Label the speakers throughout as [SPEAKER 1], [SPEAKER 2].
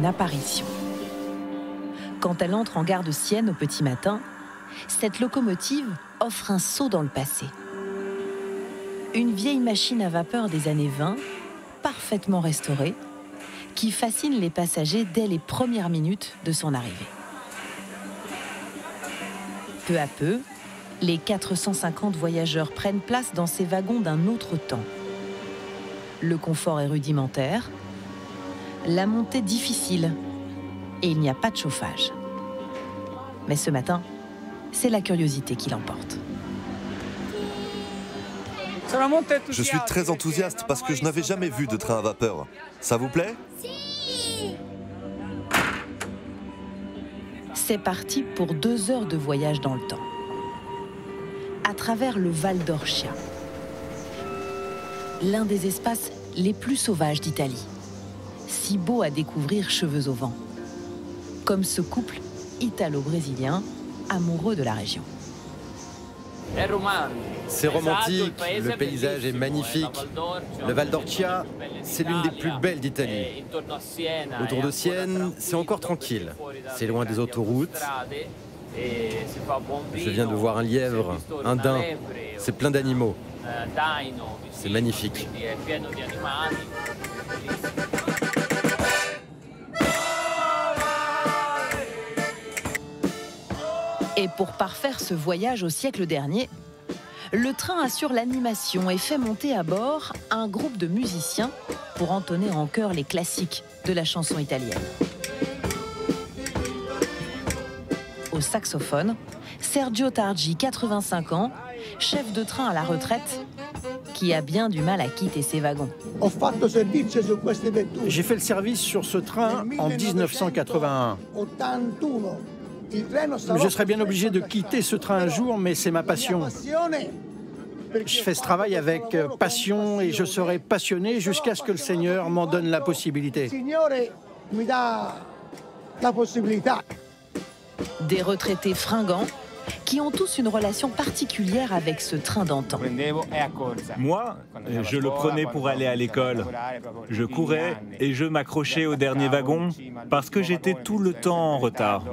[SPEAKER 1] apparition. Quand elle entre en gare de Sienne au petit matin, cette locomotive offre un saut dans le passé. Une vieille machine à vapeur des années 20, parfaitement restaurée, qui fascine les passagers dès les premières minutes de son arrivée. Peu à peu, les 450 voyageurs prennent place dans ces wagons d'un autre temps. Le confort est rudimentaire, la montée difficile et il n'y a pas de chauffage. Mais ce matin, c'est la curiosité qui l'emporte.
[SPEAKER 2] Je suis très enthousiaste parce que je n'avais jamais vu de train à vapeur. Ça vous plaît?
[SPEAKER 1] C'est parti pour 2 heures de voyage dans le temps. À travers le Val d'Orcia, l'un des espaces les plus sauvages d'Italie. Si beau à découvrir cheveux au vent. Comme ce couple italo-brésilien amoureux de la région.
[SPEAKER 3] C'est romantique, le paysage est magnifique. Le Val d'Orcia, c'est l'une des plus belles d'Italie. Autour de Sienne, c'est encore tranquille. C'est loin des autoroutes. Je viens de voir un lièvre, un daim. C'est plein d'animaux. C'est magnifique.
[SPEAKER 1] Et pour parfaire ce voyage au siècle dernier, le train assure l'animation et fait monter à bord un groupe de musiciens pour entonner en chœur les classiques de la chanson italienne. Au saxophone, Sergio Targi, 85 ans, chef de train à la retraite, qui a bien du mal à quitter ses wagons.
[SPEAKER 4] J'ai fait le service sur ce train en 1981. Je serais bien obligé de quitter ce train un jour, mais c'est ma passion. Je fais ce travail avec passion et je serai passionné jusqu'à ce que le Seigneur m'en donne la possibilité.
[SPEAKER 1] Des retraités fringants qui ont tous une relation particulière avec ce train d'antan.
[SPEAKER 5] Moi, je le prenais pour aller à l'école. Je courais et je m'accrochais au dernier wagon parce que j'étais tout le temps en retard.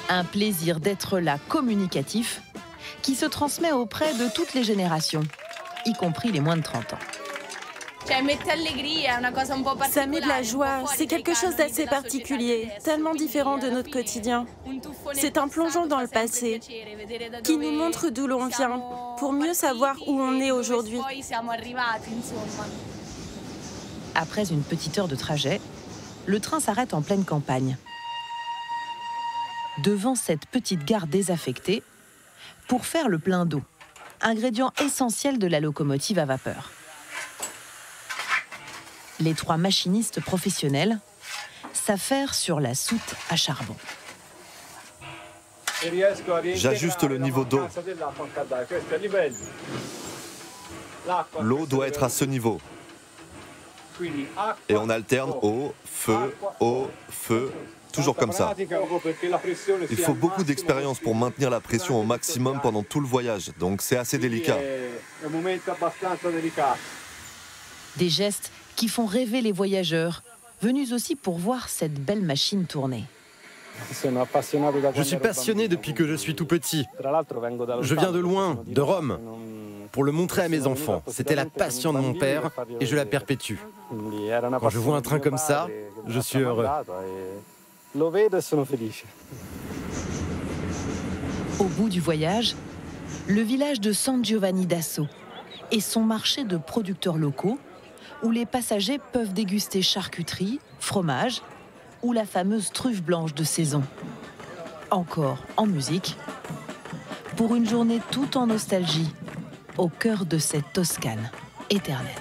[SPEAKER 1] Un plaisir d'être là communicatif qui se transmet auprès de toutes les générations, y compris les moins de 30 ans.
[SPEAKER 6] Ça met de la joie, c'est quelque chose d'assez particulier, tellement différent de notre quotidien. C'est un plongeon dans le passé, qui nous montre d'où l'on vient, pour mieux savoir où on est aujourd'hui.
[SPEAKER 1] Après une petite heure de trajet, le train s'arrête en pleine campagne. Devant cette petite gare désaffectée, pour faire le plein d'eau, ingrédient essentiel de la locomotive à vapeur. Les 3 machinistes professionnels s'affairent sur la soute à charbon.
[SPEAKER 2] J'ajuste le niveau d'eau. L'eau doit être à ce niveau. Et on alterne eau, feu, toujours comme ça. Il faut beaucoup d'expérience pour maintenir la pression au maximum pendant tout le voyage, donc c'est assez délicat.
[SPEAKER 1] Des gestes qui font rêver les voyageurs, venus aussi pour voir cette belle machine tourner.
[SPEAKER 3] Je suis passionné depuis que je suis tout petit. Je viens de loin, de Rome, pour le montrer à mes enfants. C'était la passion de mon père et je la perpétue. Quand je vois un train comme ça, je suis heureux.
[SPEAKER 1] Au bout du voyage, le village de San Giovanni d'Asso et son marché de producteurs locaux, où les passagers peuvent déguster charcuterie, fromage ou la fameuse truffe blanche de saison. Encore en musique, pour une journée toute en nostalgie, au cœur de cette Toscane éternelle.